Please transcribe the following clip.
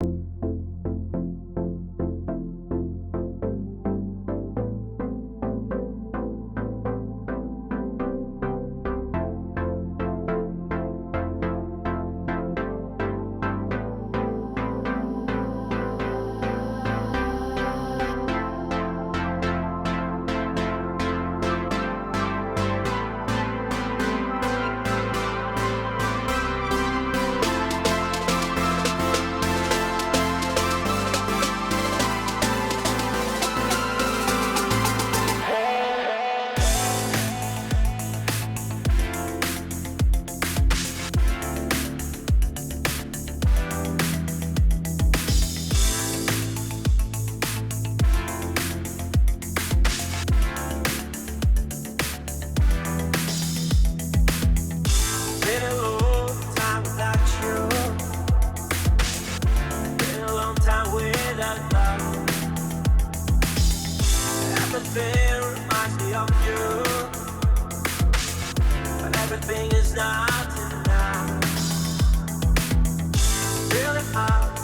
Been a long time without you. Been a long time without love. Everything reminds me of you, but everything is not enough. Really hard